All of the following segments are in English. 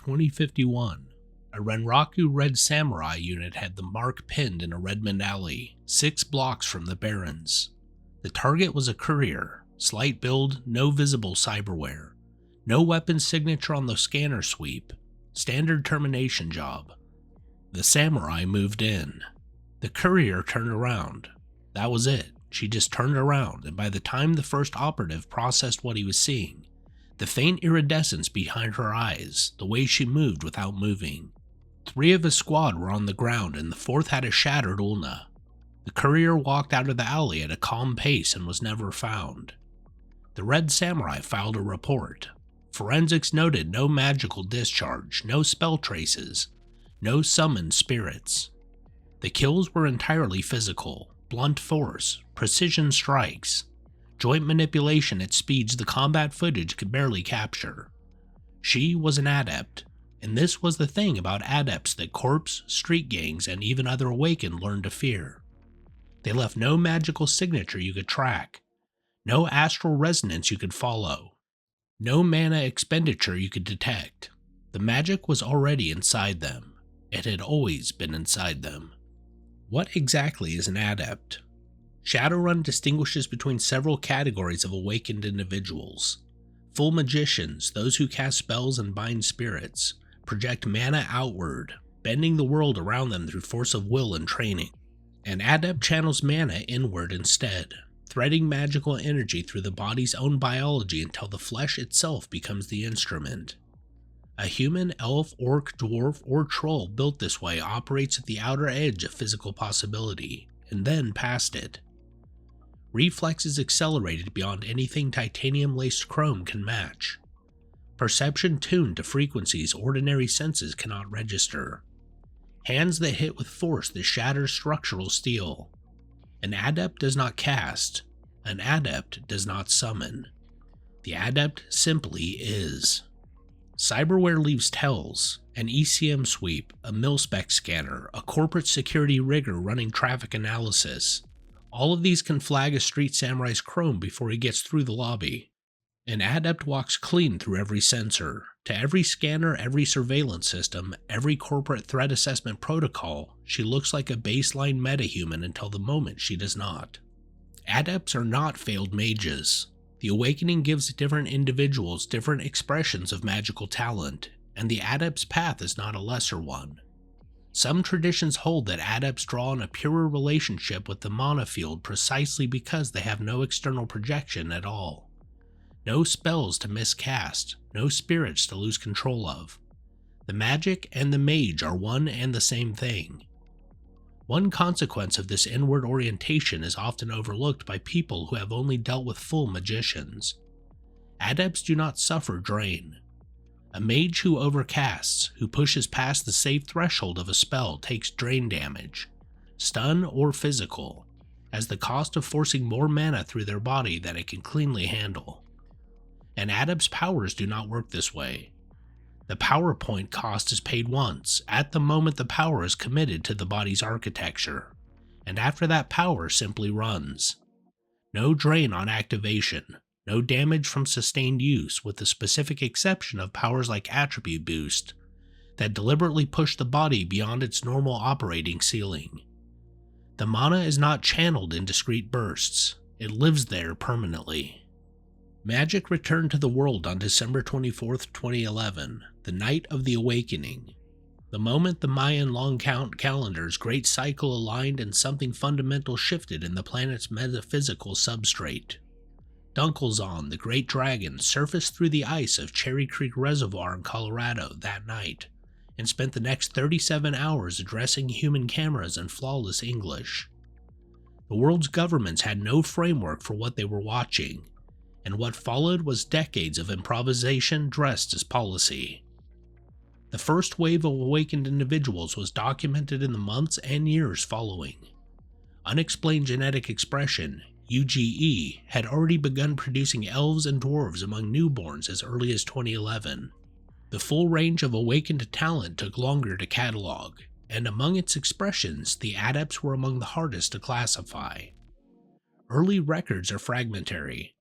2051, a Renraku Red Samurai unit had the mark pinned in a Redmond alley, 6 blocks from the Barrens. The target was a courier, slight build, no visible cyberware, no weapon signature on the scanner sweep, standard termination job. The samurai moved in. The courier turned around. That was it. She just turned around, and by the time the first operative processed what he was seeing, the faint iridescence behind her eyes, the way she moved without moving. 3 of his squad were on the ground and the 4th had a shattered ulna. The courier walked out of the alley at a calm pace and was never found. The Red Samurai filed a report. Forensics noted no magical discharge, no spell traces, no summoned spirits. The kills were entirely physical, blunt force, precision strikes, joint manipulation at speeds the combat footage could barely capture. She was an adept, and this was the thing about adepts that corpse, street gangs, and even other awakened learned to fear. They left no magical signature you could track, no astral resonance you could follow, no mana expenditure you could detect. The magic was already inside them. It had always been inside them. What exactly is an adept? Shadowrun distinguishes between several categories of awakened individuals. Full magicians, those who cast spells and bind spirits, project mana outward, bending the world around them through force of will and training. An adept channels mana inward instead, threading magical energy through the body's own biology until the flesh itself becomes the instrument. A human, elf, orc, dwarf, or troll built this way operates at the outer edge of physical possibility, and then past it. Reflexes accelerated beyond anything titanium-laced chrome can match. Perception tuned to frequencies ordinary senses cannot register. Hands that hit with force that shatters structural steel. An adept does not cast. An adept does not summon. The adept simply is. Cyberware leaves tells, an ECM sweep, a mil-spec scanner, a corporate security rigger running traffic analysis. All of these can flag a street samurai's chrome before he gets through the lobby. An adept walks clean through every sensor. To every scanner, every surveillance system, every corporate threat assessment protocol, she looks like a baseline metahuman until the moment she does not. Adepts are not failed mages. The Awakening gives different individuals different expressions of magical talent, and the Adept's path is not a lesser one. Some traditions hold that Adepts draw on a purer relationship with the mana field precisely because they have no external projection at all. No spells to miscast, no spirits to lose control of. The magic and the mage are one and the same thing. One consequence of this inward orientation is often overlooked by people who have only dealt with full magicians. Adepts do not suffer drain. A mage who overcasts, who pushes past the safe threshold of a spell takes drain damage, stun or physical, as the cost of forcing more mana through their body than it can cleanly handle. And Adept's powers do not work this way. The power point cost is paid once, at the moment the power is committed to the body's architecture, and after that power simply runs. No drain on activation, no damage from sustained use with the specific exception of powers like Attribute Boost, that deliberately push the body beyond its normal operating ceiling. The mana is not channeled in discrete bursts, it lives there permanently. Magic returned to the world on December 24, 2011, the night of the Awakening. The moment the Mayan long count calendar's great cycle aligned and something fundamental shifted in the planet's metaphysical substrate. Dunkelzahn, the great dragon, surfaced through the ice of Cherry Creek Reservoir in Colorado that night, and spent the next 37 hours addressing human cameras in flawless English. The world's governments had no framework for what they were watching, and what followed was decades of improvisation dressed as policy. The first wave of awakened individuals was documented in the months and years following. Unexplained genetic expression, UGE, had already begun producing elves and dwarves among newborns as early as 2011. The full range of awakened talent took longer to catalog, and among its expressions, the adepts were among the hardest to classify. Early records are fragmentary.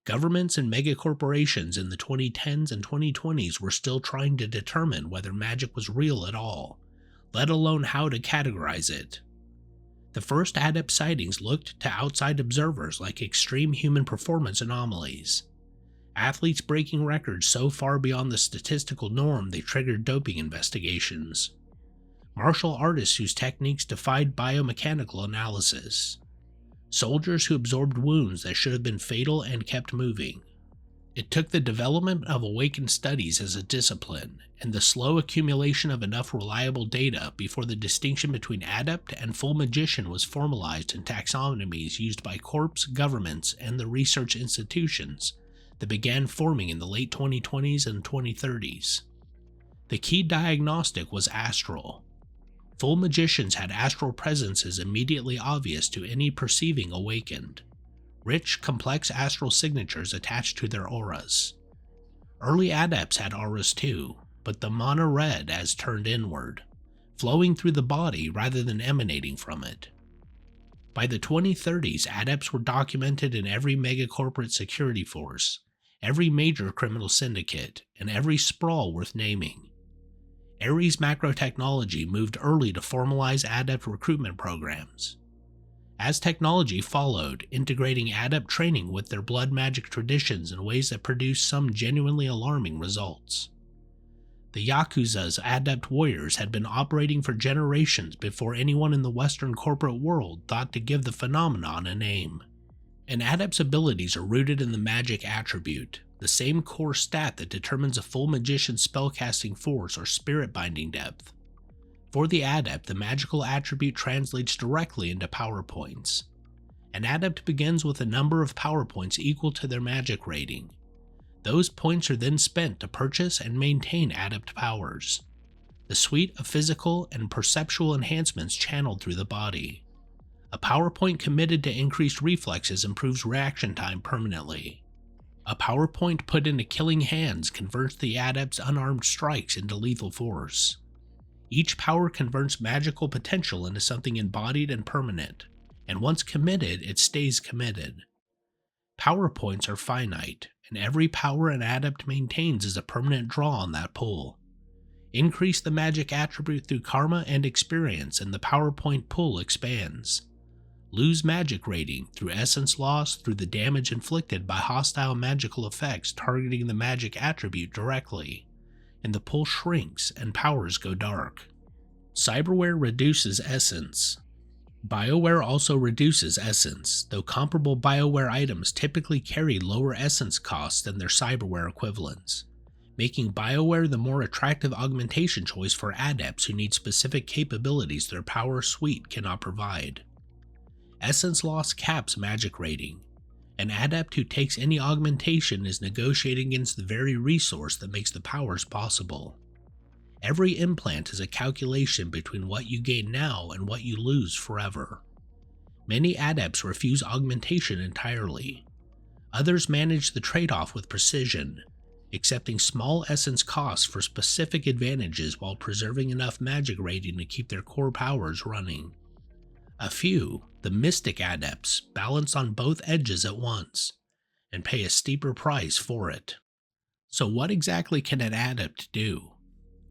Governments and megacorporations in the 2010s and 2020s were still trying to determine whether magic was real at all, let alone how to categorize it. The first Adept sightings looked to outside observers like extreme human performance anomalies. Athletes breaking records so far beyond the statistical norm they triggered doping investigations. Martial artists whose techniques defied biomechanical analysis. Soldiers who absorbed wounds that should have been fatal and kept moving. It took the development of awakened studies as a discipline, and the slow accumulation of enough reliable data before the distinction between adept and full magician was formalized in taxonomies used by corps, governments, and the research institutions that began forming in the late 2020s and 2030s. The key diagnostic was astral. Full magicians had astral presences immediately obvious to any perceiving awakened. Rich, complex astral signatures attached to their auras. Early adepts had auras too, but the mana red as turned inward, flowing through the body rather than emanating from it. By the 2030s, adepts were documented in every megacorporate security force, every major criminal syndicate, and every sprawl worth naming. Ares macro technology moved early to formalize adept recruitment programs. As technology followed, integrating adept training with their blood magic traditions in ways that produced some genuinely alarming results. The Yakuza's adept warriors had been operating for generations before anyone in the Western corporate world thought to give the phenomenon a name. An adept's abilities are rooted in the magic attribute, the same core stat that determines a full magician's spellcasting force or spirit binding depth. For the adept, the magical attribute translates directly into power points. An adept begins with a number of power points equal to their magic rating. Those points are then spent to purchase and maintain adept powers, the suite of physical and perceptual enhancements channeled through the body. A power point committed to increased reflexes improves reaction time permanently. A power point put into killing hands converts the adept's unarmed strikes into lethal force. Each power converts magical potential into something embodied and permanent, and once committed, it stays committed. Power points are finite, and every power an adept maintains is a permanent draw on that pool. Increase the magic attribute through karma and experience, and the power point pool expands. Lose magic rating through essence loss through the damage inflicted by hostile magical effects targeting the magic attribute directly, and the pool shrinks and powers go dark. Cyberware reduces essence. BioWare also reduces essence, though comparable BioWare items typically carry lower essence costs than their cyberware equivalents, making BioWare the more attractive augmentation choice for adepts who need specific capabilities their power suite cannot provide. Essence loss caps magic rating. An adept who takes any augmentation is negotiating against the very resource that makes the powers possible. Every implant is a calculation between what you gain now and what you lose forever. Many adepts refuse augmentation entirely. Others manage the trade-off with precision, accepting small essence costs for specific advantages while preserving enough magic rating to keep their core powers running. A few, the mystic adepts, balance on both edges at once, and pay a steeper price for it. So what exactly can an adept do?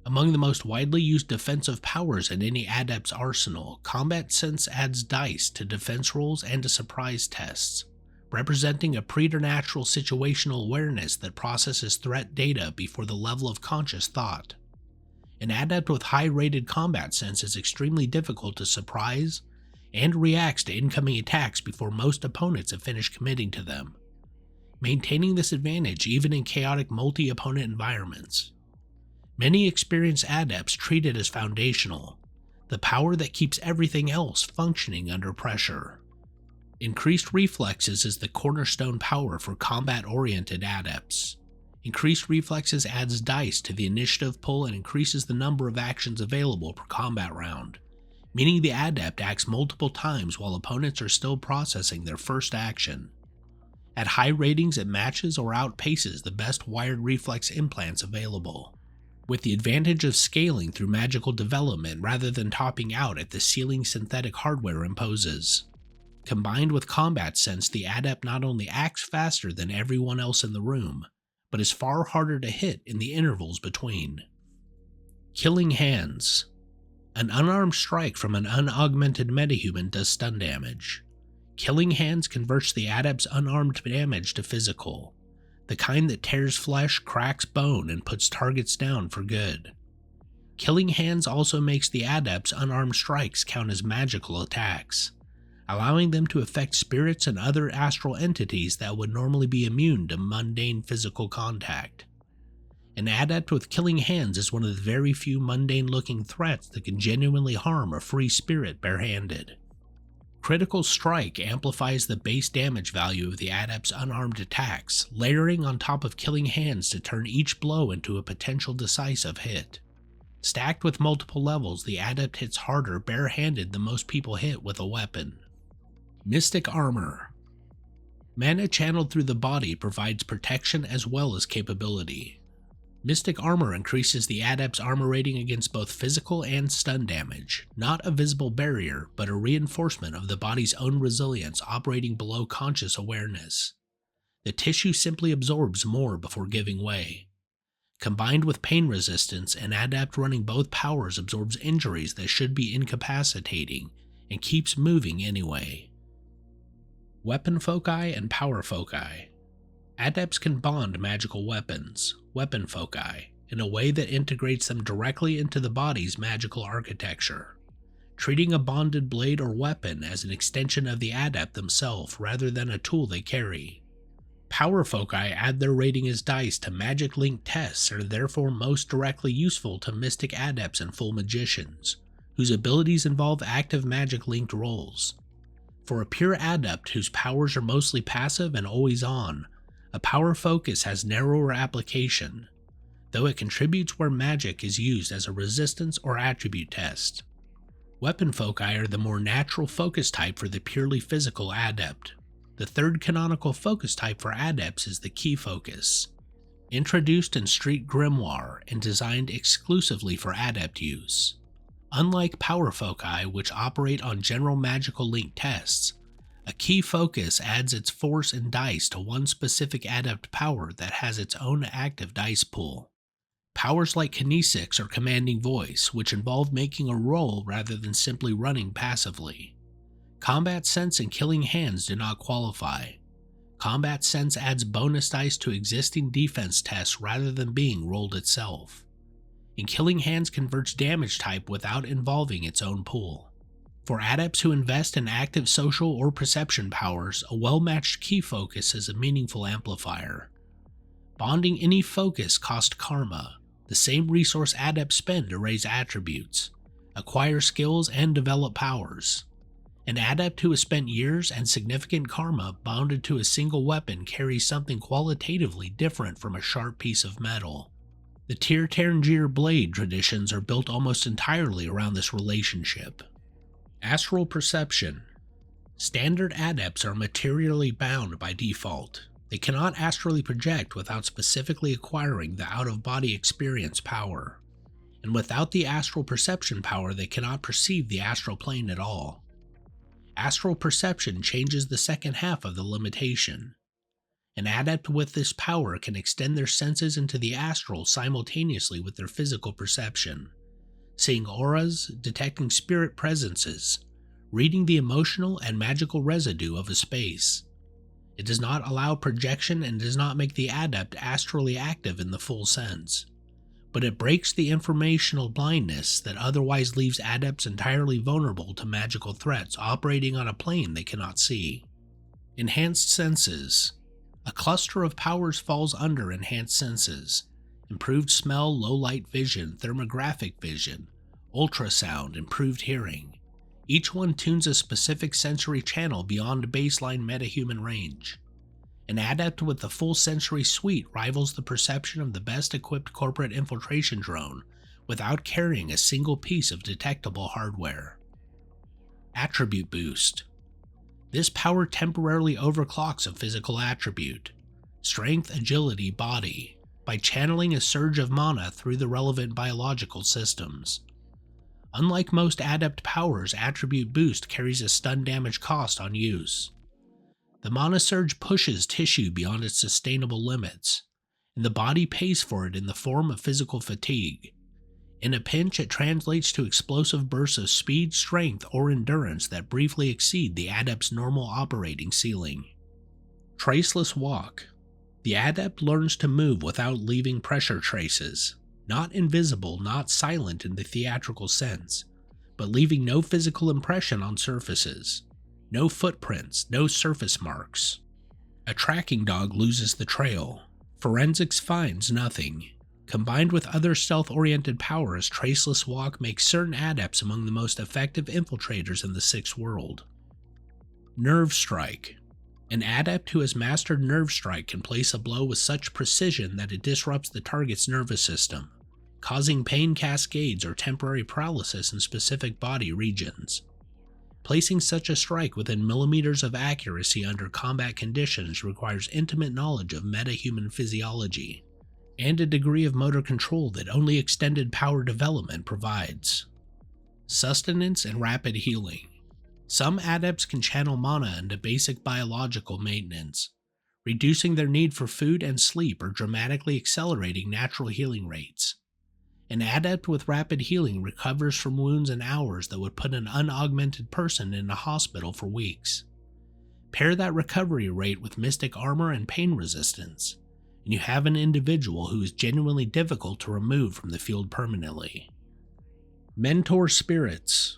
Among the most widely used defensive powers in any adept's arsenal, combat sense adds dice to defense rolls and to surprise tests, representing a preternatural situational awareness that processes threat data before the level of conscious thought. An adept with high-rated combat sense is extremely difficult to surprise, and reacts to incoming attacks before most opponents have finished committing to them, maintaining this advantage even in chaotic multi-opponent environments. Many experienced adepts treat it as foundational, the power that keeps everything else functioning under pressure. Increased reflexes is the cornerstone power for combat-oriented adepts. Increased reflexes adds dice to the initiative pool and increases the number of actions available per combat round, meaning the adept acts multiple times while opponents are still processing their first action. At high ratings, it matches or outpaces the best wired reflex implants available, with the advantage of scaling through magical development rather than topping out at the ceiling synthetic hardware imposes. Combined with combat sense, the Adept not only acts faster than everyone else in the room, but is far harder to hit in the intervals between. Killing Hands. An unarmed strike from an unaugmented metahuman does stun damage. Killing Hands converts the Adept's unarmed damage to physical, the kind that tears flesh, cracks bone, and puts targets down for good. Killing Hands also makes the Adept's unarmed strikes count as magical attacks, allowing them to affect spirits and other astral entities that would normally be immune to mundane physical contact. An Adept with Killing Hands is one of the very few mundane-looking threats that can genuinely harm a free spirit barehanded. Critical Strike amplifies the base damage value of the Adept's unarmed attacks, layering on top of Killing Hands to turn each blow into a potential decisive hit. Stacked with multiple levels, the Adept hits harder barehanded than most people hit with a weapon. Mystic Armor. Mana channeled through the body provides protection as well as capability. Mystic Armor increases the Adept's armor rating against both physical and stun damage, not a visible barrier, but a reinforcement of the body's own resilience operating below conscious awareness. The tissue simply absorbs more before giving way. Combined with pain resistance, an Adept running both powers absorbs injuries that should be incapacitating and keeps moving anyway. Weapon Foci and Power Foci. Adepts can bond magical weapons, weapon foci, in a way that integrates them directly into the body's magical architecture, treating a bonded blade or weapon as an extension of the Adept themselves rather than a tool they carry. Power foci add their rating as dice to magic-linked tests and are therefore most directly useful to mystic Adepts and full magicians, whose abilities involve active magic-linked rolls. For a pure Adept whose powers are mostly passive and always on, a power focus has narrower application, though it contributes where magic is used as a resistance or attribute test. Weapon foci are the more natural focus type for the purely physical Adept. The third canonical focus type for Adepts is the Key Focus, introduced in Street Grimoire and designed exclusively for Adept use. Unlike power foci, which operate on general magical link tests, a Key Focus adds its force and dice to one specific Adept power that has its own active dice pool. Powers like Kinesics or Commanding Voice, which involve making a roll rather than simply running passively. Combat Sense and Killing Hands do not qualify. Combat Sense adds bonus dice to existing defense tests rather than being rolled itself. And Killing Hands converts damage type without involving its own pool. For Adepts who invest in active social or perception powers, a well-matched Key Focus is a meaningful amplifier. Bonding any focus costs karma, the same resource Adepts spend to raise attributes, acquire skills, and develop powers. An Adept who has spent years and significant karma bonded to a single weapon carries something qualitatively different from a sharp piece of metal. The Tir-Tairngir blade traditions are built almost entirely around this relationship. Astral Perception. Standard Adepts are materially bound by default. They cannot astrally project without specifically acquiring the out-of-body experience power. And without the astral perception power, they cannot perceive the astral plane at all. Astral Perception changes the second half of the limitation. An Adept with this power can extend their senses into the astral simultaneously with their physical perception, seeing auras, detecting spirit presences, reading the emotional and magical residue of a space. It does not allow projection and does not make the Adept astrally active in the full sense, but it breaks the informational blindness that otherwise leaves Adepts entirely vulnerable to magical threats operating on a plane they cannot see. Enhanced Senses. A cluster of powers falls under Enhanced Senses. Improved smell, low light vision, thermographic vision, ultrasound, improved hearing. Each one tunes a specific sensory channel beyond baseline metahuman range. An Adept with the full sensory suite rivals the perception of the best equipped corporate infiltration drone without carrying a single piece of detectable hardware. Attribute Boost. This power temporarily overclocks a physical attribute, strength, agility, body, by channeling a surge of mana through the relevant biological systems. Unlike most Adept powers, Attribute Boost carries a stun damage cost on use. The Mana Surge pushes tissue beyond its sustainable limits, and the body pays for it in the form of physical fatigue. In a pinch, it translates to explosive bursts of speed, strength, or endurance that briefly exceed the Adept's normal operating ceiling. Traceless Walk. The Adept learns to move without leaving pressure traces, not invisible, not silent in the theatrical sense, but leaving no physical impression on surfaces. No footprints, no surface marks. A tracking dog loses the trail. Forensics finds nothing. Combined with other stealth-oriented powers, Traceless Walk makes certain Adepts among the most effective infiltrators in the Sixth World. Nerve Strike. An Adept who has mastered Nerve Strike can place a blow with such precision that it disrupts the target's nervous system, causing pain cascades or temporary paralysis in specific body regions. Placing such a strike within millimeters of accuracy under combat conditions requires intimate knowledge of metahuman physiology, and a degree of motor control that only extended power development provides. Sustenance and rapid healing. Some Adepts can channel mana into basic biological maintenance, reducing their need for food and sleep or dramatically accelerating natural healing rates. An Adept with rapid healing recovers from wounds in hours that would put an unaugmented person in a hospital for weeks. Pair that recovery rate with mystic armor and pain resistance, and you have an individual who is genuinely difficult to remove from the field permanently. Mentor Spirits.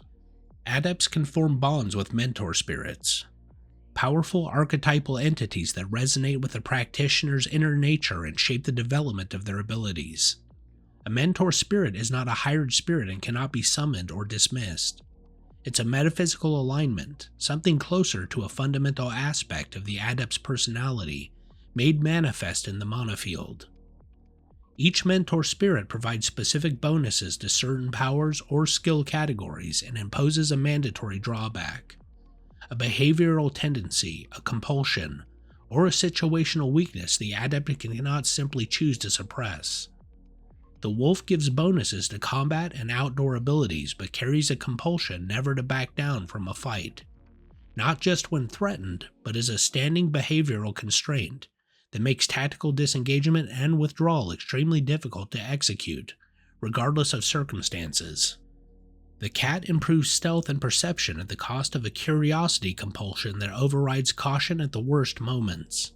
Adepts can form bonds with mentor spirits, powerful archetypal entities that resonate with the practitioner's inner nature and shape the development of their abilities. A mentor spirit is not a hired spirit and cannot be summoned or dismissed. It's a metaphysical alignment, something closer to a fundamental aspect of the Adept's personality, made manifest in the mana field. Each mentor spirit provides specific bonuses to certain powers or skill categories and imposes a mandatory drawback. A behavioral tendency, a compulsion, or a situational weakness the Adept cannot simply choose to suppress. The wolf gives bonuses to combat and outdoor abilities but carries a compulsion never to back down from a fight, not just when threatened, but as a standing behavioral constraint that makes tactical disengagement and withdrawal extremely difficult to execute, regardless of circumstances. The cat improves stealth and perception at the cost of a curiosity compulsion that overrides caution at the worst moments.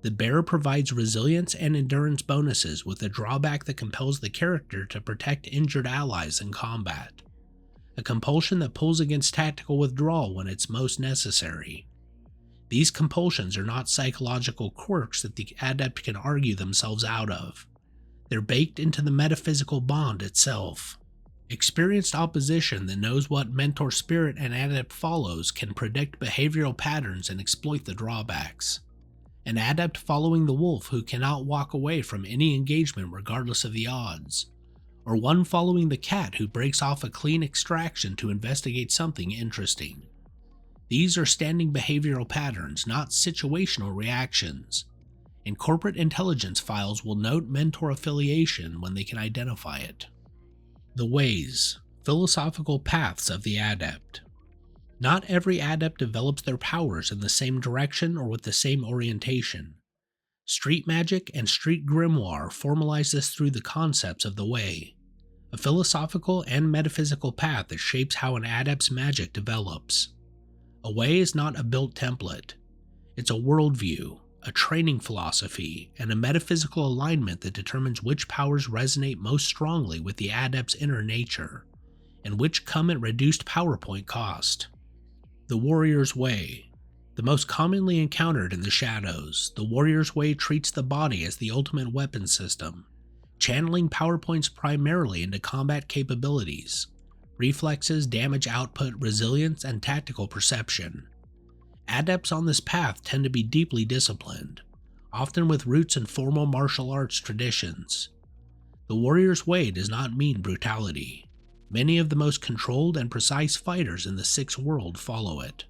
The bear provides resilience and endurance bonuses with a drawback that compels the character to protect injured allies in combat, a compulsion that pulls against tactical withdrawal when it's most necessary. These compulsions are not psychological quirks that the Adept can argue themselves out of. They're baked into the metaphysical bond itself. Experienced opposition that knows what mentor spirit an Adept follows can predict behavioral patterns and exploit the drawbacks. An Adept following the wolf who cannot walk away from any engagement regardless of the odds, or one following the cat who breaks off a clean extraction to investigate something interesting. These are standing behavioral patterns, not situational reactions, and corporate intelligence files will note mentor affiliation when they can identify it. The ways, philosophical paths of the Adept. Not every Adept develops their powers in the same direction or with the same orientation. Street magic and street grimoire formalize this through the concepts of the way, a philosophical and metaphysical path that shapes how an Adept's magic develops. A way is not a built template. It's a worldview, a training philosophy, and a metaphysical alignment that determines which powers resonate most strongly with the Adept's inner nature, and which come at reduced power point cost. The Warrior's Way. The most commonly encountered in the shadows, the Warrior's Way treats the body as the ultimate weapon system, channeling power points primarily into combat capabilities, reflexes, damage output, resilience, and tactical perception. Adepts on this path tend to be deeply disciplined, often with roots in formal martial arts traditions. The Warrior's Way does not mean brutality. Many of the most controlled and precise fighters in the Sixth World follow it.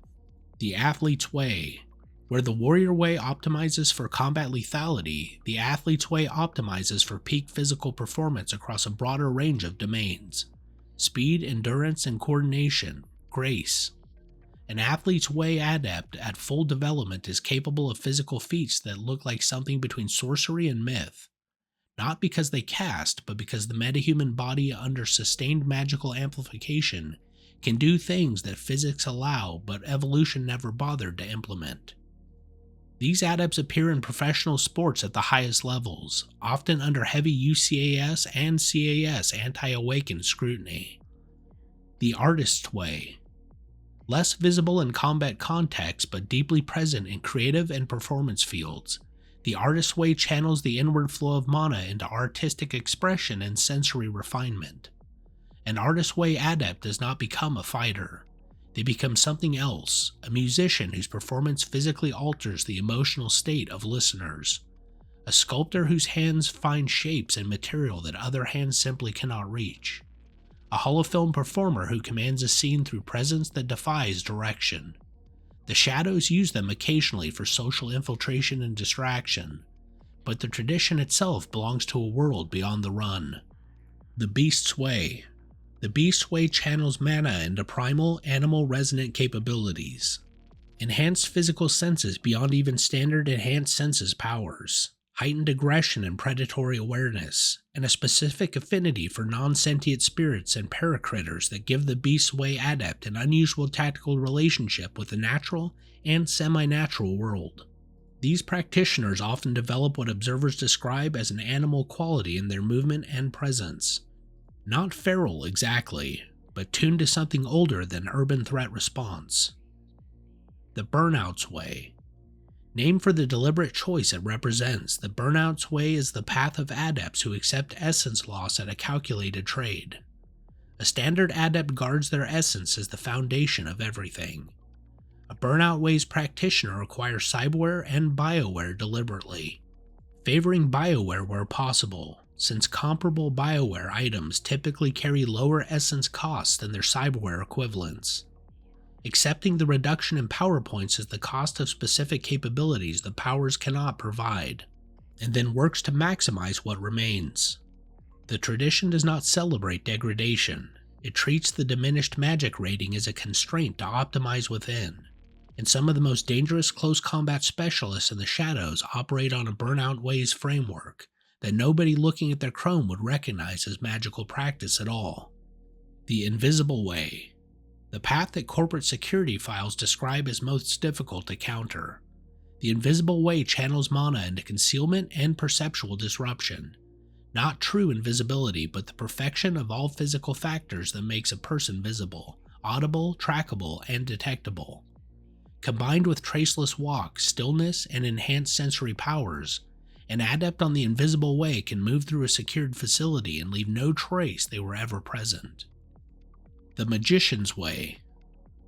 The Athlete's Way. Where the Warrior Way optimizes for combat lethality, the Athlete's Way optimizes for peak physical performance across a broader range of domains. speed, endurance, and coordination, grace. An athlete's way adept at full development is capable of physical feats that look like something between sorcery and myth. Not because they cast, but because the metahuman body under sustained magical amplification can do things that physics allow but evolution never bothered to implement. These adepts appear in professional sports at the highest levels, often under heavy UCAS and CAS anti-awakened scrutiny. The artist's way. Less visible in combat context but deeply present in creative and performance fields, the artist's way channels the inward flow of mana into artistic expression and sensory refinement. An artist's way adept does not become a fighter. They become something else, a musician whose performance physically alters the emotional state of listeners, a sculptor whose hands find shapes and material that other hands simply cannot reach, a holofilm performer who commands a scene through presence that defies direction. The shadows use them occasionally for social infiltration and distraction, but the tradition itself belongs to a world beyond the run. The Beast's Way. The Beast's Way channels mana into primal, animal-resonant capabilities. Enhanced physical senses beyond even standard enhanced senses powers, heightened aggression and predatory awareness, and a specific affinity for non-sentient spirits and paracritters that give the Beast's Way adept an unusual tactical relationship with the natural and semi-natural world. These practitioners often develop what observers describe as an animal quality in their movement and presence. Not feral exactly, but tuned to something older than urban threat response. The Burnout's Way. Named for the deliberate choice it represents, the Burnout's Way is the path of adepts who accept essence loss at a calculated trade. A standard adept guards their essence as the foundation of everything. A Burnout Way's practitioner requires cyberware and bioware deliberately, favoring bioware where possible, since comparable bioware items typically carry lower essence costs than their cyberware equivalents. Accepting the reduction in power points as the cost of specific capabilities the powers cannot provide, and then works to maximize what remains. The tradition does not celebrate degradation. It treats the diminished magic rating as a constraint to optimize within, and some of the most dangerous close combat specialists in the shadows operate on a Burnout Ways framework that nobody looking at their chrome would recognize as magical practice at all. The Invisible Way. The path that corporate security files describe as most difficult to counter. The Invisible Way channels mana into concealment and perceptual disruption. Not true invisibility, but the perfection of all physical factors that makes a person visible, audible, trackable, and detectable. Combined with Traceless Walk, stillness, and enhanced sensory powers, an adept on the Invisible Way can move through a secured facility and leave no trace they were ever present. The Magician's Way.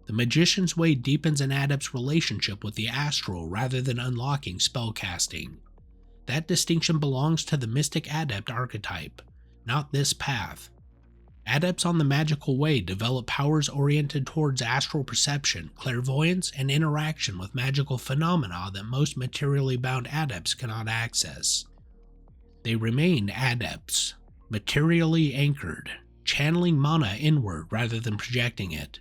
The Magician's Way deepens an adept's relationship with the astral rather than unlocking spellcasting. That distinction belongs to the mystic adept archetype, not this path. Adepts on the magical way develop powers oriented towards astral perception, clairvoyance, and interaction with magical phenomena that most materially bound adepts cannot access. They remain adepts, materially anchored, channeling mana inward rather than projecting it,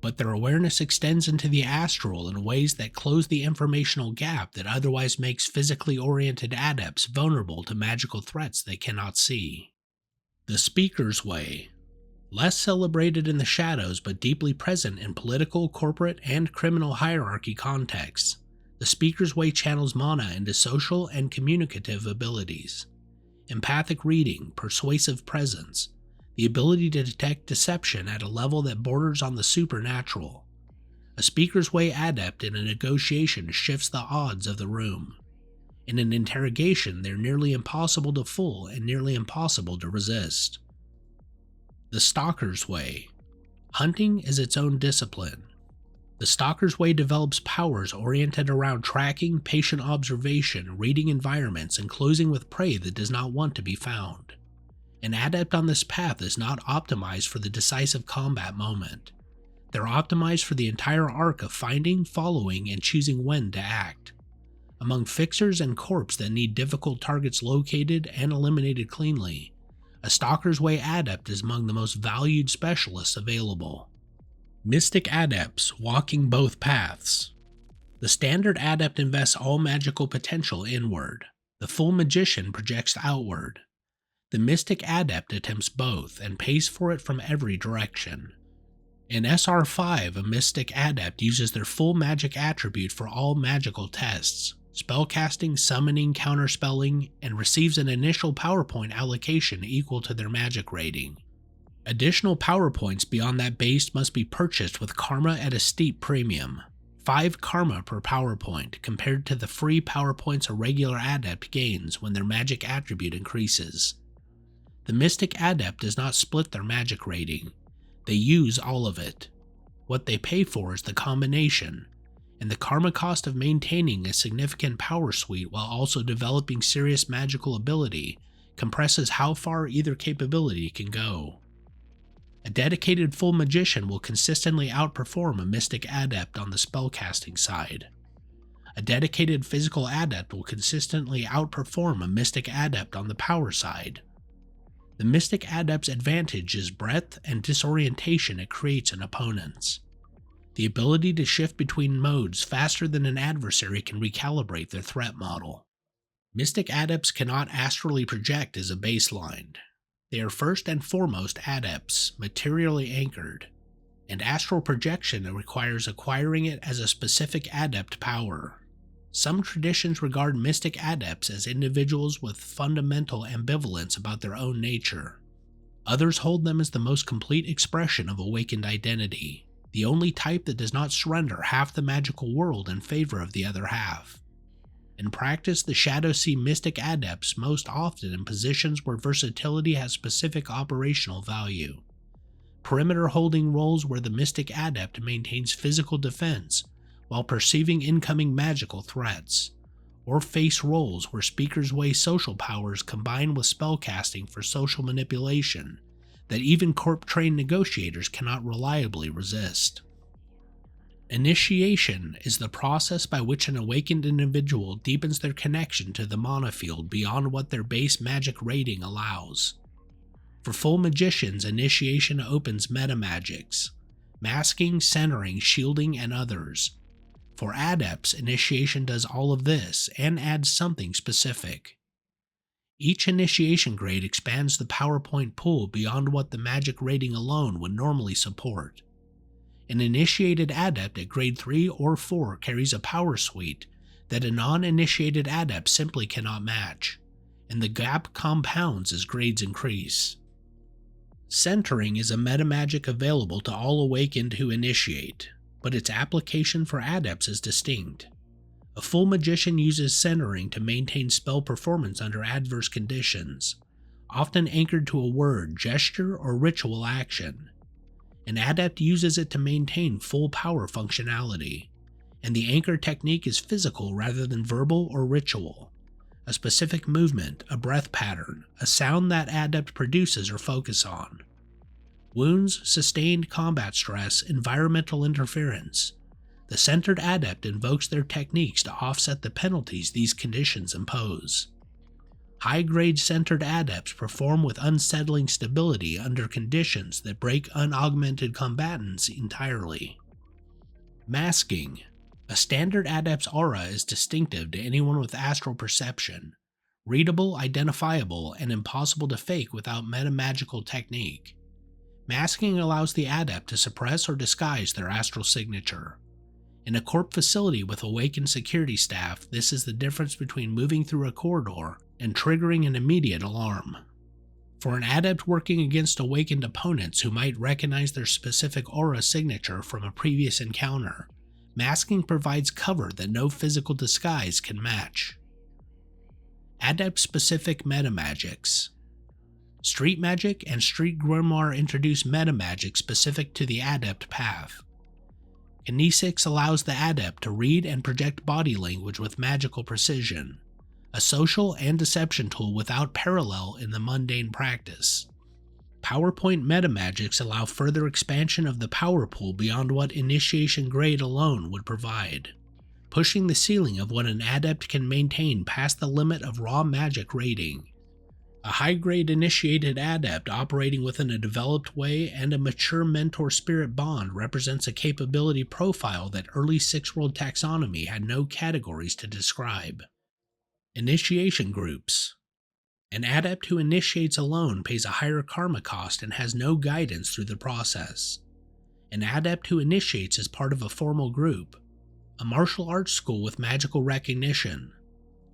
but their awareness extends into the astral in ways that close the informational gap that otherwise makes physically oriented adepts vulnerable to magical threats they cannot see. The Speaker's Way. Less celebrated in the shadows but deeply present in political, corporate, and criminal hierarchy contexts, the Speaker's Way channels mana into social and communicative abilities. Empathic reading, persuasive presence, the ability to detect deception at a level that borders on the supernatural. A Speaker's Way adept in a negotiation shifts the odds of the room. In an interrogation, they're nearly impossible to fool and nearly impossible to resist. The Stalker's Way. Hunting is its own discipline. The Stalker's Way develops powers oriented around tracking, patient observation, reading environments, and closing with prey that does not want to be found. An adept on this path is not optimized for the decisive combat moment. They're optimized for the entire arc of finding, following, and choosing when to act. Among fixers and corps that need difficult targets located and eliminated cleanly, A Stalker's Way Adept is among the most valued specialists available. Mystic Adepts, walking both paths. The standard Adept invests all magical potential inward. The full Magician projects outward. The Mystic Adept attempts both and pays for it from every direction. In SR5, a Mystic Adept uses their full magic attribute for all magical tests, spellcasting, summoning, counterspelling, and receives an initial power point allocation equal to their magic rating. Additional power points beyond that base must be purchased with karma at a steep premium. 5 karma per power point compared to the free power points a regular Adept gains when their magic attribute increases. The Mystic Adept does not split their magic rating. They use all of it. What they pay for is the combination, and the karma cost of maintaining a significant power suite while also developing serious magical ability compresses how far either capability can go. A dedicated full Magician will consistently outperform a Mystic Adept on the spellcasting side. A dedicated physical Adept will consistently outperform a Mystic Adept on the power side. The Mystic Adept's advantage is breadth and disorientation it creates in opponents. The ability to shift between modes faster than an adversary can recalibrate their threat model. Mystic Adepts cannot astrally project as a baseline. They are first and foremost Adepts, materially anchored, and astral projection requires acquiring it as a specific Adept power. Some traditions regard Mystic Adepts as individuals with fundamental ambivalence about their own nature. Others hold them as the most complete expression of awakened identity, the only type that does not surrender half the magical world in favor of the other half. In practice, the shadows see Mystic Adepts most often in positions where versatility has specific operational value. Perimeter holding roles where the Mystic Adept maintains physical defense while perceiving incoming magical threats, or face roles where speakers weigh social powers combined with spellcasting for social manipulation that even corp-trained negotiators cannot reliably resist. Initiation is the process by which an awakened individual deepens their connection to the mana field beyond what their base magic rating allows. For full Magicians, initiation opens metamagics, masking, centering, shielding, and others. For Adepts, initiation does all of this and adds something specific. Each initiation grade expands the PowerPoint pool beyond what the magic rating alone would normally support. An initiated Adept at grade 3 or 4 carries a power suite that a non-initiated Adept simply cannot match, and the gap compounds as grades increase. Centering is a metamagic available to all awakened who initiate, but its application for Adepts is distinct. A full Magician uses centering to maintain spell performance under adverse conditions, often anchored to a word, gesture, or ritual action. An Adept uses it to maintain full power functionality, and the anchor technique is physical rather than verbal or ritual. A specific movement, a breath pattern, a sound that Adept produces or focus on. Wounds, sustained combat stress, environmental interference. The centered Adept invokes their techniques to offset the penalties these conditions impose. High-grade centered Adepts perform with unsettling stability under conditions that break unaugmented combatants entirely. Masking. A standard Adept's aura is distinctive to anyone with astral perception, readable, identifiable, and impossible to fake without metamagical technique. Masking allows the Adept to suppress or disguise their astral signature. In a corp facility with awakened security staff, this is the difference between moving through a corridor and triggering an immediate alarm. For an Adept working against awakened opponents who might recognize their specific aura signature from a previous encounter, masking provides cover that no physical disguise can match. Adept-specific metamagics. Street Magic and Street Grimoire introduce metamagic specific to the Adept path. Kinesics allows the Adept to read and project body language with magical precision, a social and deception tool without parallel in the mundane practice. PowerPoint metamagics allow further expansion of the power pool beyond what initiation grade alone would provide, pushing the ceiling of what an Adept can maintain past the limit of raw magic rating. A high-grade initiated adept operating within a developed way and a mature mentor-spirit bond represents a capability profile that early six-world taxonomy had no categories to describe. Initiation groups. An adept who initiates alone pays a higher karma cost and has no guidance through the process. An adept who initiates as part of a formal group. A martial arts school with magical recognition.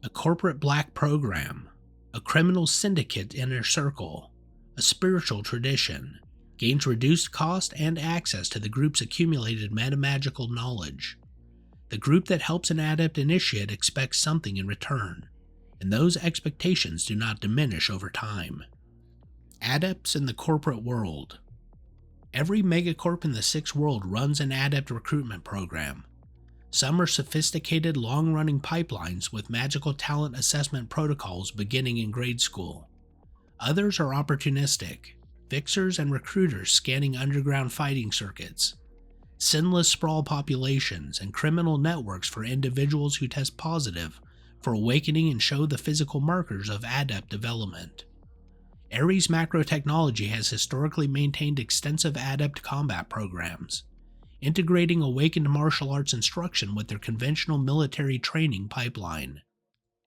A corporate black program. A criminal syndicate inner circle, a spiritual tradition, gains reduced cost and access to the group's accumulated metamagical knowledge. The group that helps an adept initiate expects something in return, and those expectations do not diminish over time. Adepts in the corporate world. Every megacorp in the Sixth World runs an adept recruitment program. Some are sophisticated, long-running pipelines with magical talent assessment protocols beginning in grade school. Others are opportunistic, fixers and recruiters scanning underground fighting circuits, sinless sprawl populations, and criminal networks for individuals who test positive for awakening and show the physical markers of adept development. Ares Macro Technology has historically maintained extensive adept combat programs, integrating awakened martial arts instruction with their conventional military training pipeline.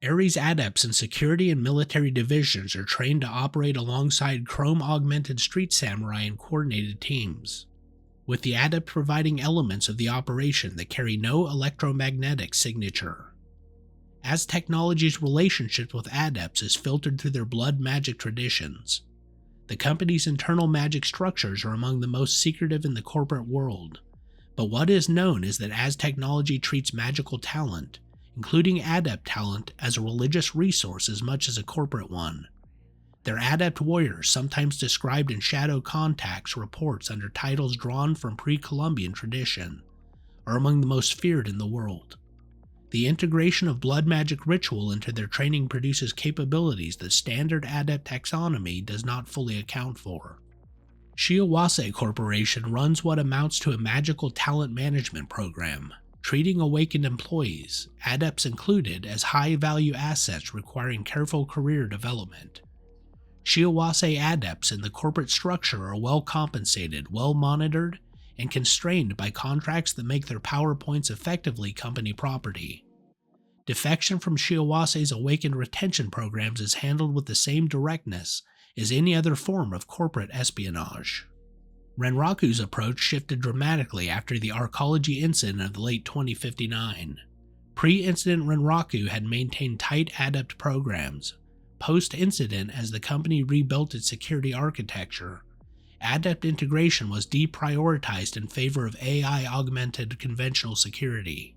Ares adepts in security and military divisions are trained to operate alongside chrome-augmented street samurai in coordinated teams, with the adept providing elements of the operation that carry no electromagnetic signature. As Technology's relationship with adepts is filtered through their blood magic traditions, the company's internal magic structures are among the most secretive in the corporate world. But what is known is that as Technology treats magical talent, including adept talent, as a religious resource as much as a corporate one. Their adept warriors, sometimes described in Shadow Contact's reports under titles drawn from pre-Columbian tradition, are among the most feared in the world. The integration of blood magic ritual into their training produces capabilities that standard adept taxonomy does not fully account for. Shiawase Corporation runs what amounts to a magical talent management program, treating awakened employees, adepts included, as high-value assets requiring careful career development. Shiawase adepts in the corporate structure are well compensated, well monitored, and constrained by contracts that make their PowerPoints effectively company property. Defection from Shiawase's awakened retention programs is handled with the same directness as any other form of corporate espionage. Renraku's approach shifted dramatically after the arcology incident of the late 2059. Pre-incident Renraku had maintained tight adept programs. Post-incident, as the company rebuilt its security architecture, adept integration was deprioritized in favor of AI-augmented conventional security.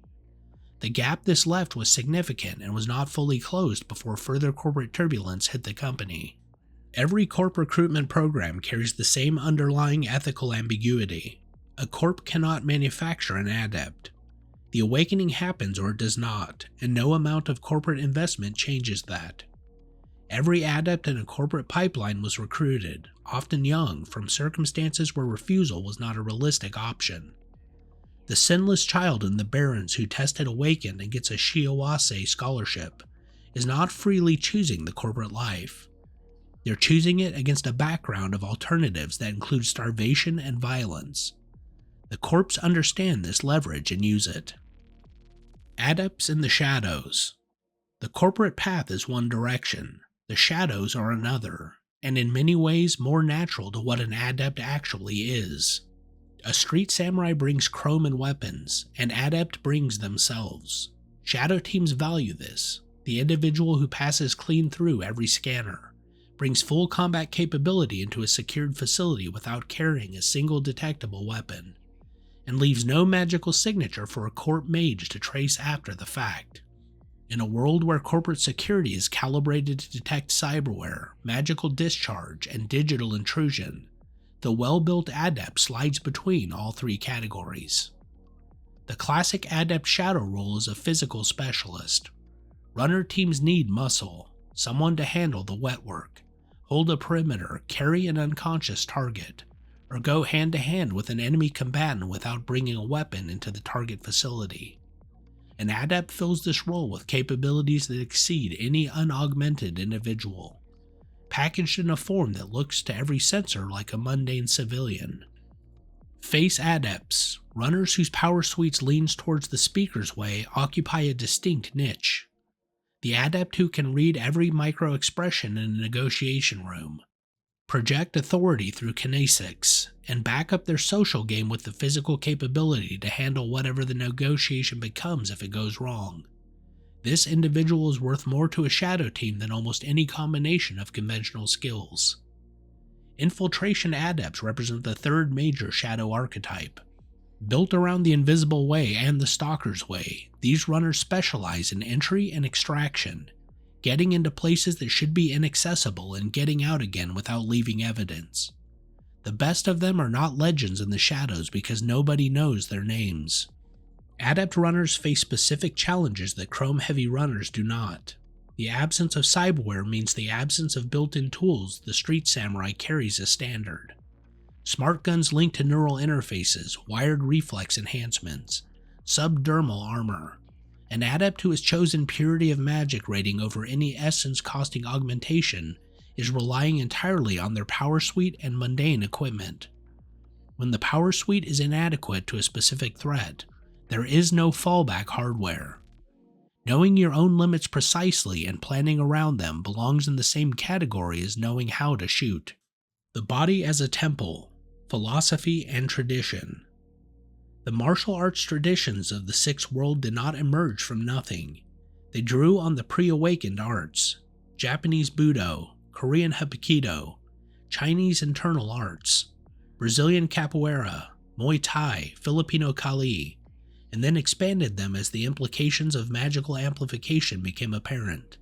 The gap this left was significant and was not fully closed before further corporate turbulence hit the company. Every corp recruitment program carries the same underlying ethical ambiguity. A corp cannot manufacture an adept. The awakening happens or it does not, and no amount of corporate investment changes that. Every adept in a corporate pipeline was recruited, often young, from circumstances where refusal was not a realistic option. The sinless child in the Barrens who tested Awakened and gets a Shiawase scholarship is not freely choosing the corporate life. They're choosing it against a background of alternatives that include starvation and violence. The corps understand this leverage and use it. Adepts in the shadows. The corporate path is one direction, the shadows are another, and in many ways more natural to what an adept actually is. A street samurai brings chrome and weapons, an adept brings themselves. Shadow teams value this. The individual who passes clean through every scanner, brings full combat capability into a secured facility without carrying a single detectable weapon, and leaves no magical signature for a corp mage to trace after the fact. In a world where corporate security is calibrated to detect cyberware, magical discharge, and digital intrusion, the well-built adept slides between all three categories. The classic adept shadow role is a physical specialist. Runner teams need muscle, someone to handle the wet work, hold a perimeter, carry an unconscious target, or go hand-to-hand with an enemy combatant without bringing a weapon into the target facility. An adept fills this role with capabilities that exceed any unaugmented individual. packaged in a form that looks to every sensor like a mundane civilian. Face Adepts, runners whose power suites leans towards the speaker's way, occupy a distinct niche. The Adept who can read every micro-expression in a negotiation room, project authority through kinesics, and back up their social game with the physical capability to handle whatever the negotiation becomes if it goes wrong. This individual is worth more to a shadow team than almost any combination of conventional skills. Infiltration Adepts represent the third major shadow archetype. Built around the Invisible Way and the Stalker's Way, these runners specialize in entry and extraction, getting into places that should be inaccessible and getting out again without leaving evidence. The best of them are not legends in the shadows because nobody knows their names. Adept runners face specific challenges that Chrome-heavy runners do not. The absence of cyberware means the absence of built-in tools the street samurai carries as standard. Smart guns linked to neural interfaces, wired reflex enhancements, subdermal armor. An adept who has chosen purity of magic rating over any essence costing augmentation is relying entirely on their power suite and mundane equipment. When the power suite is inadequate to a specific threat, there is no fallback hardware. Knowing your own limits precisely and planning around them belongs in the same category as knowing how to shoot. The body as a temple, philosophy and tradition. The martial arts traditions of the Sixth World did not emerge from nothing. They drew on the pre-awakened arts, Japanese Budo, Korean Hapkido, Chinese internal arts, Brazilian capoeira, Muay Thai, Filipino Kali, and then expanded them as the implications of magical amplification became apparent.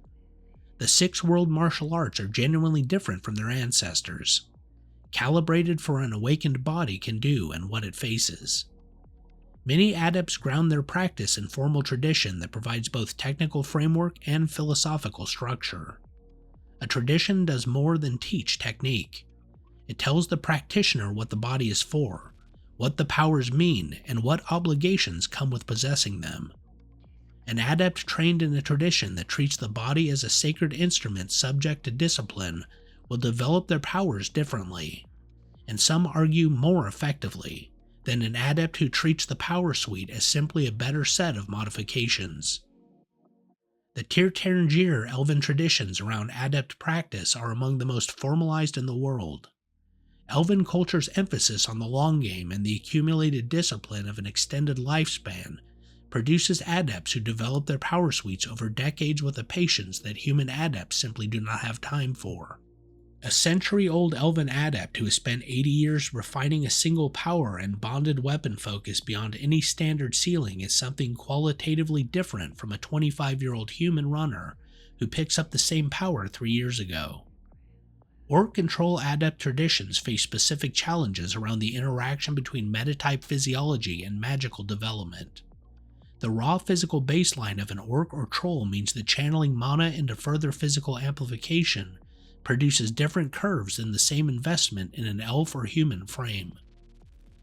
The Sixth World martial arts are genuinely different from their ancestors, calibrated for an awakened body can do and what it faces. Many adepts ground their practice in formal tradition that provides both technical framework and philosophical structure. A tradition does more than teach technique. It tells the practitioner what the body is for, what the powers mean, and what obligations come with possessing them. An adept trained in a tradition that treats the body as a sacred instrument subject to discipline will develop their powers differently, and some argue more effectively, than an adept who treats the power suite as simply a better set of modifications. The Tirtangir elven traditions around adept practice are among the most formalized in the world. Elven culture's emphasis on the long game and the accumulated discipline of an extended lifespan produces adepts who develop their power suites over decades with a patience that human adepts simply do not have time for. A century-old elven adept who has spent 80 years refining a single power and bonded weapon focus beyond any standard ceiling is something qualitatively different from a 25-year-old human runner who picks up the same power 3 years ago. Orc control adept traditions face specific challenges around the interaction between metatype physiology and magical development. The raw physical baseline of an orc or troll means that channeling mana into further physical amplification produces different curves than the same investment in an elf or human frame.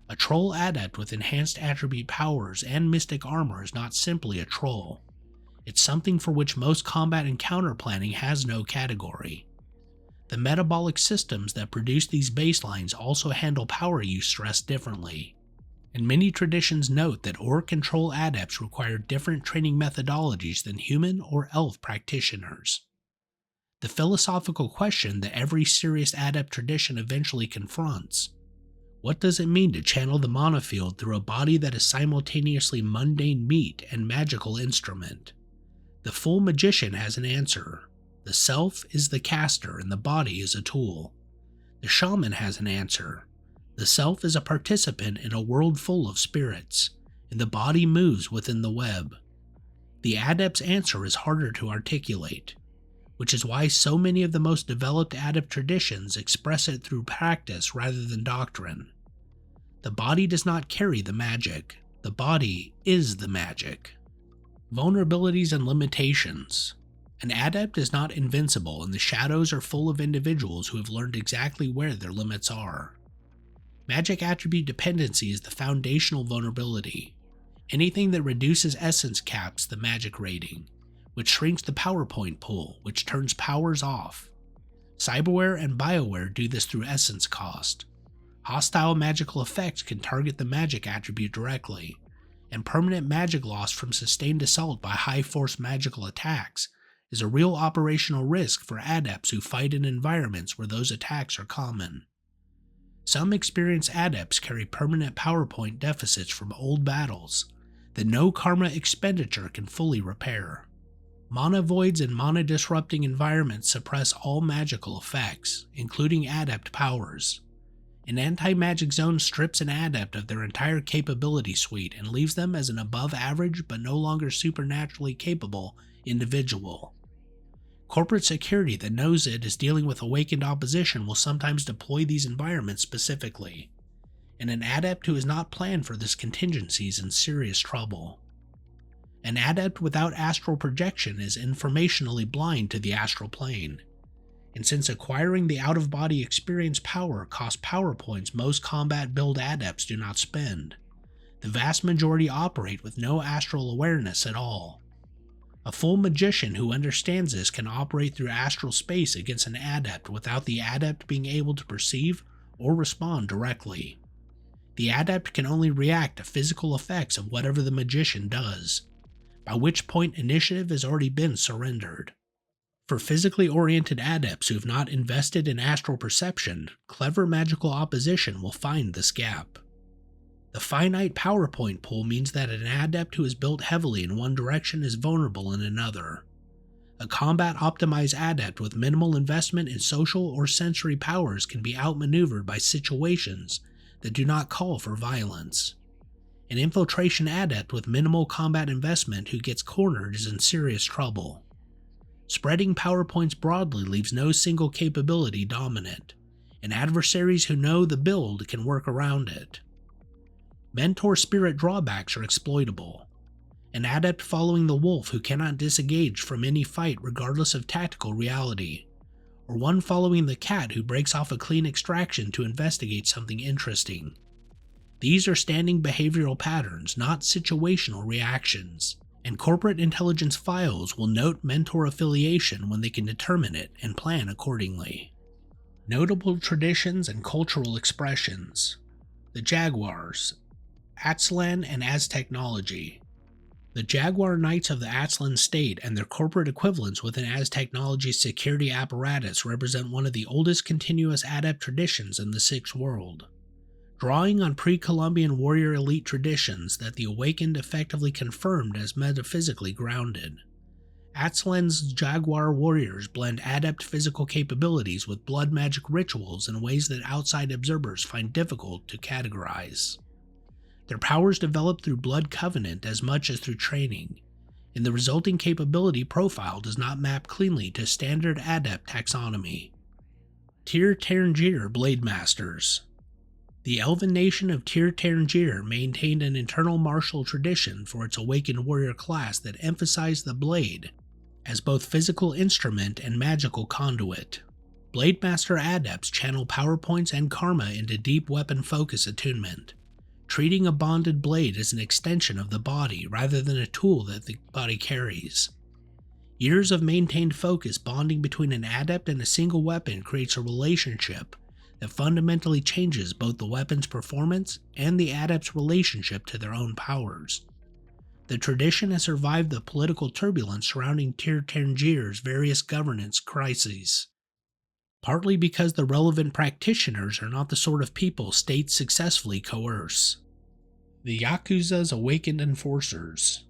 A troll adept with enhanced attribute powers and mystic armor is not simply a troll. It's something for which most combat encounter planning has no category. The metabolic systems that produce these baselines also handle power use stress differently, and many traditions note that orc control adepts require different training methodologies than human or elf practitioners. The philosophical question that every serious adept tradition eventually confronts: what does it mean to channel the mana field through a body that is simultaneously mundane meat and magical instrument? The full magician has an answer. The self is the caster and the body is a tool. The shaman has an answer. The self is a participant in a world full of spirits, and the body moves within the web. The adept's answer is harder to articulate, which is why so many of the most developed adept traditions express it through practice rather than doctrine. The body does not carry the magic. The body is the magic. Vulnerabilities and limitations. An adept is not invincible, and the shadows are full of individuals who have learned exactly where their limits are. Magic attribute dependency is the foundational vulnerability. Anything that reduces essence caps the magic rating, which shrinks the power point pool, which turns powers off. Cyberware and Bioware do this through essence cost. Hostile magical effects can target the magic attribute directly, and permanent magic loss from sustained assault by high-force magical attacks is a real operational risk for adepts who fight in environments where those attacks are common. Some experienced adepts carry permanent power point deficits from old battles that no karma expenditure can fully repair. Mana voids and mana disrupting environments suppress all magical effects, including adept powers. An anti-magic zone strips an adept of their entire capability suite and leaves them as an above-average but no longer supernaturally capable individual. Corporate security that knows it is dealing with awakened opposition will sometimes deploy these environments specifically, and an adept who is not planned for this contingency is in serious trouble. An adept without astral projection is informationally blind to the astral plane, and since acquiring the out-of-body experience power costs power points most combat build adepts do not spend, the vast majority operate with no astral awareness at all. A full magician who understands this can operate through astral space against an adept without the adept being able to perceive or respond directly. The adept can only react to physical effects of whatever the magician does, by which point initiative has already been surrendered. For physically oriented adepts who have not invested in astral perception, clever magical opposition will find this gap. The finite power point pool means that an adept who is built heavily in one direction is vulnerable in another. A combat-optimized adept with minimal investment in social or sensory powers can be outmaneuvered by situations that do not call for violence. An infiltration adept with minimal combat investment who gets cornered is in serious trouble. Spreading power points broadly leaves no single capability dominant, and adversaries who know the build can work around it. Mentor spirit drawbacks are exploitable. An adept following the wolf who cannot disengage from any fight regardless of tactical reality, or one following the cat who breaks off a clean extraction to investigate something interesting. These are standing behavioral patterns, not situational reactions, and corporate intelligence files will note mentor affiliation when they can determine it and plan accordingly. Notable traditions and cultural expressions. The Jaguars, Aztlan and Aztechnology. The Jaguar Knights of the Aztlan state and their corporate equivalents within Aztechnology's security apparatus represent one of the oldest continuous adept traditions in the Sixth World. Drawing on pre-Columbian warrior elite traditions that the Awakened effectively confirmed as metaphysically grounded, Aztlan's Jaguar warriors blend adept physical capabilities with blood magic rituals in ways that outside observers find difficult to categorize. Their powers develop through blood covenant as much as through training, and the resulting capability profile does not map cleanly to standard adept taxonomy. Tir Tairngir Blade Masters. The elven nation of Tir Tairngir maintained an internal martial tradition for its awakened warrior class that emphasized the blade as both physical instrument and magical conduit. Blade Master adepts channel power points and karma into deep weapon focus attunement, treating a bonded blade as an extension of the body rather than a tool that the body carries. Years of maintained focus bonding between an adept and a single weapon creates a relationship that fundamentally changes both the weapon's performance and the adept's relationship to their own powers. The tradition has survived the political turbulence surrounding Tir Tairngir's various governance crises, partly because the relevant practitioners are not the sort of people states successfully coerce. The Yakuza's Awakened Enforcers.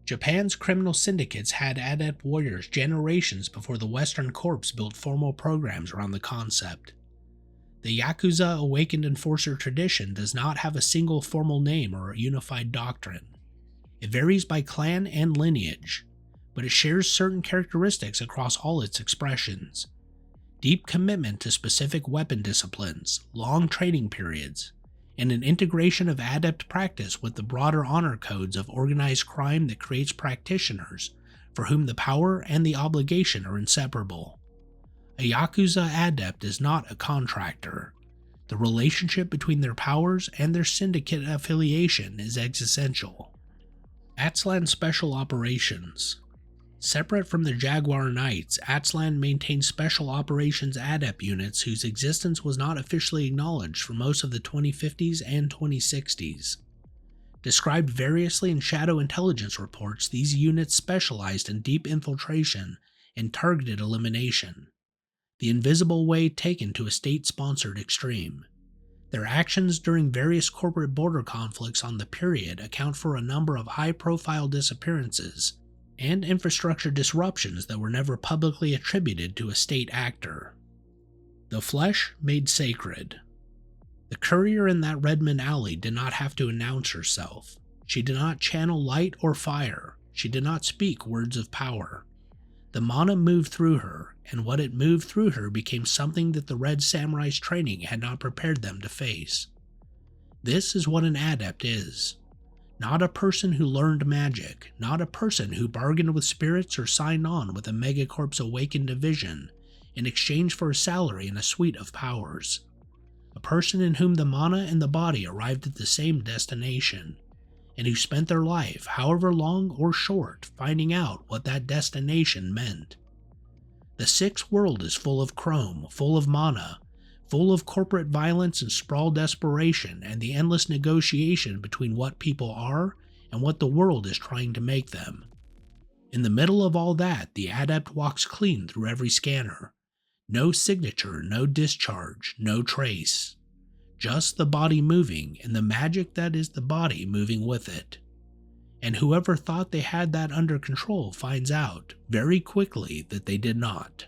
Japan's criminal syndicates had adept warriors generations before the Western corps built formal programs around the concept. The Yakuza Awakened Enforcer tradition does not have a single formal name or a unified doctrine. It varies by clan and lineage, but it shares certain characteristics across all its expressions. Deep commitment to specific weapon disciplines, long training periods, and an integration of adept practice with the broader honor codes of organized crime that creates practitioners for whom the power and the obligation are inseparable. A Yakuza adept is not a contractor. The relationship between their powers and their syndicate affiliation is existential. Aztlan Special Operations. Separate from the Jaguar Knights, Atslan maintained special operations adept units whose existence was not officially acknowledged for most of the 2050s and 2060s. Described variously in Shadow intelligence reports, these units specialized in deep infiltration and targeted elimination, the invisible way taken to a state-sponsored extreme. Their actions during various corporate border conflicts on the period account for a number of high-profile disappearances and infrastructure disruptions that were never publicly attributed to a state actor. The flesh made sacred. The courier in that Redmond alley did not have to announce herself. She did not channel light or fire. She did not speak words of power. The mana moved through her, and what it moved through her became something that the Red Samurai's training had not prepared them to face. This is what an adept is. Not a person who learned magic, not a person who bargained with spirits or signed on with a megacorp's awakened division in exchange for a salary and a suite of powers. A person in whom the mana and the body arrived at the same destination, and who spent their life, however long or short, finding out what that destination meant. The sixth world is full of chrome, full of mana, full of corporate violence and sprawl desperation and the endless negotiation between what people are and what the world is trying to make them. In the middle of all that, the adept walks clean through every scanner. No signature, no discharge, no trace. Just the body moving and the magic that is the body moving with it. And whoever thought they had that under control finds out very quickly that they did not.